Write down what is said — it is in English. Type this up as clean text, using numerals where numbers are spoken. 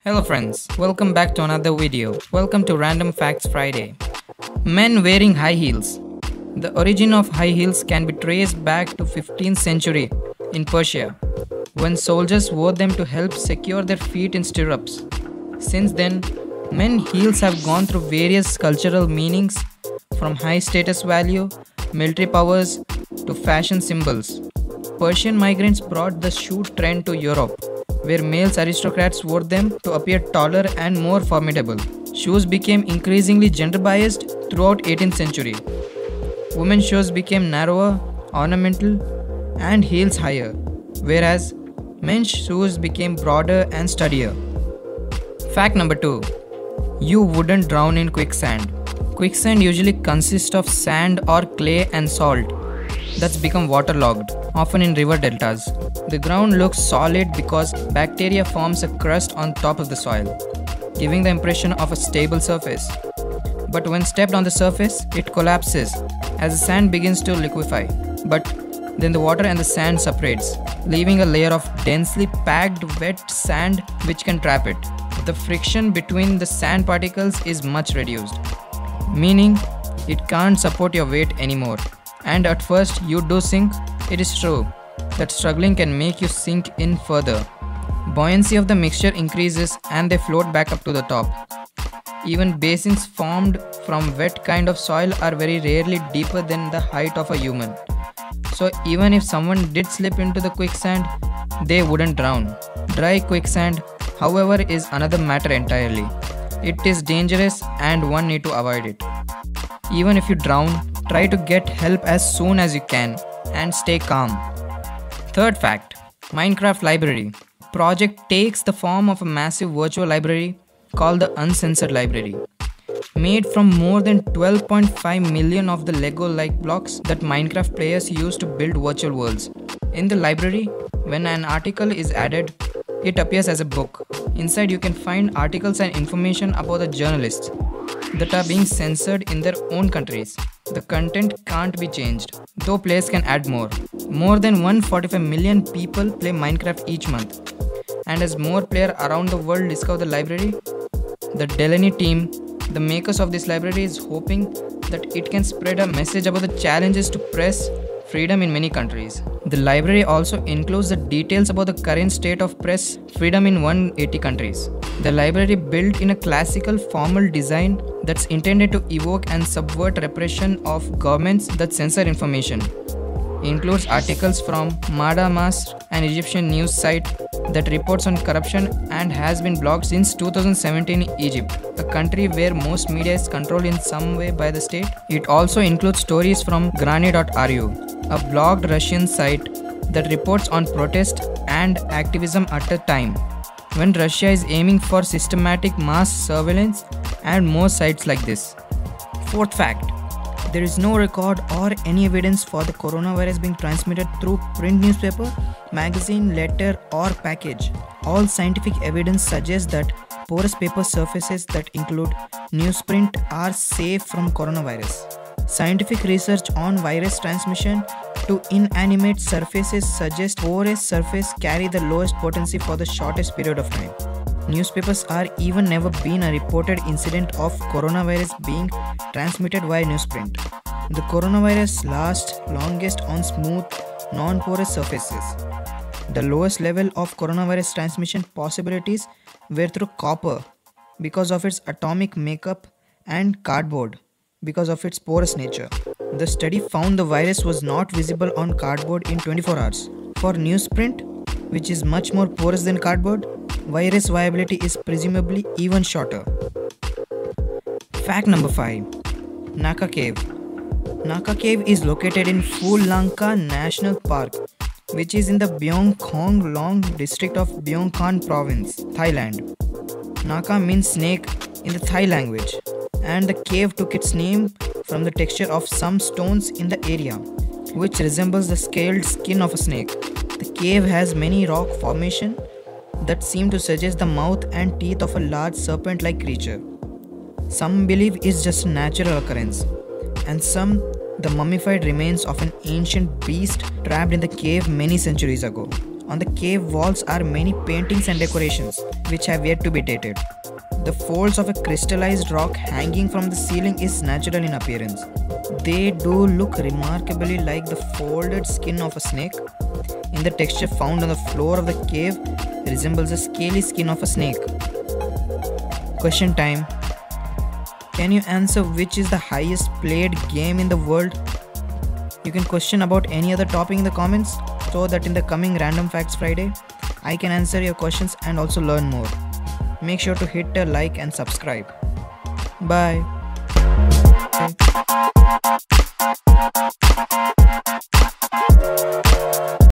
Hello friends, welcome back to another video. Welcome to Random Facts Friday. Men wearing high heels. The origin of high heels can be traced back to 15th century in Persia, when soldiers wore them to help secure their feet in stirrups. Since then, men's heels have gone through various cultural meanings, from high status value, military powers, to fashion symbols. Persian migrants brought the shoe trend to Europe, where male aristocrats wore them to appear taller and more formidable. Shoes became increasingly gender-biased throughout 18th century. Women's shoes became narrower, ornamental, and heels higher, whereas men's shoes became broader and sturdier. Fact number 2. You wouldn't drown in quicksand. Quicksand usually consists of sand or clay and salt that's become waterlogged, often in river deltas. The ground looks solid because bacteria forms a crust on top of the soil, giving the impression of a stable surface. But when stepped on the surface, it collapses as the sand begins to liquefy. But then the water and the sand separates, leaving a layer of densely packed wet sand which can trap it. The friction between the sand particles is much reduced, meaning it can't support your weight anymore. And at first you do sink. It is true that struggling can make you sink in further. Buoyancy of the mixture increases and they float back up to the top. Even basins formed from wet kind of soil are very rarely deeper than the height of a human. So even if someone did slip into the quicksand, they wouldn't drown. Dry quicksand, however, is another matter entirely. It is dangerous and one need to avoid it. Even if you drown, try to get help as soon as you can and stay calm. Third fact, Minecraft library. Project takes the form of a massive virtual library called the Uncensored Library, made from more than 12.5 million of the Lego-like blocks that Minecraft players use to build virtual worlds. In the library, when an article is added, it appears as a book. Inside you can find articles and information about the journalists that are being censored in their own countries. The content can't be changed, though players can add more. More than 145 million people play Minecraft each month. And as more players around the world discover the library, the Delaney team, the makers of this library, is hoping that it can spread a message about the challenges to press freedom in many countries. The library also includes the details about the current state of press freedom in 180 countries. The library, built in a classical formal design that's intended to evoke and subvert repression of governments that censor information, includes articles from Madamas, an Egyptian news site that reports on corruption and has been blocked since 2017 in Egypt, a country where most media is controlled in some way by the state. It also includes stories from Grani.ru, a blogged Russian site that reports on protest and activism at a time when Russia is aiming for systematic mass surveillance, and more sites like this. Fourth fact, there is no record or any evidence for the coronavirus being transmitted through print newspaper, magazine, letter or package. All scientific evidence suggests that porous paper surfaces that include newsprint are safe from coronavirus. Scientific research on virus transmission to inanimate surfaces suggests porous surfaces carry the lowest potency for the shortest period of time. Newspapers are even never been a reported incident of coronavirus being transmitted via newsprint. The coronavirus lasts longest on smooth, non-porous surfaces. The lowest level of coronavirus transmission possibilities were through copper because of its atomic makeup and cardboard because of its porous nature. The study found the virus was not visible on cardboard in 24 hours. For newsprint, which is much more porous than cardboard, virus viability is presumably even shorter. Fact number 5. Naka Cave. Naka Cave is located in Phu Lanka National Park, which is in the Byong Khong Long district of Byong Khan province, Thailand. Naka means snake in the Thai language, and the cave took its name from the texture of some stones in the area, which resembles the scaled skin of a snake. The cave has many rock formations that seem to suggest the mouth and teeth of a large serpent-like creature. Some believe it's just a natural occurrence, and some the mummified remains of an ancient beast trapped in the cave many centuries ago. On the cave walls are many paintings and decorations, which have yet to be dated. The folds of a crystallized rock hanging from the ceiling is natural in appearance. They do look remarkably like the folded skin of a snake. In the texture found on the floor of the cave resembles the scaly skin of a snake. Question time. Can you answer which is the highest played game in the world? You can question about any other topic in the comments so that in the coming Random Facts Friday, I can answer your questions and also learn more. Make sure to hit a like and subscribe. Bye.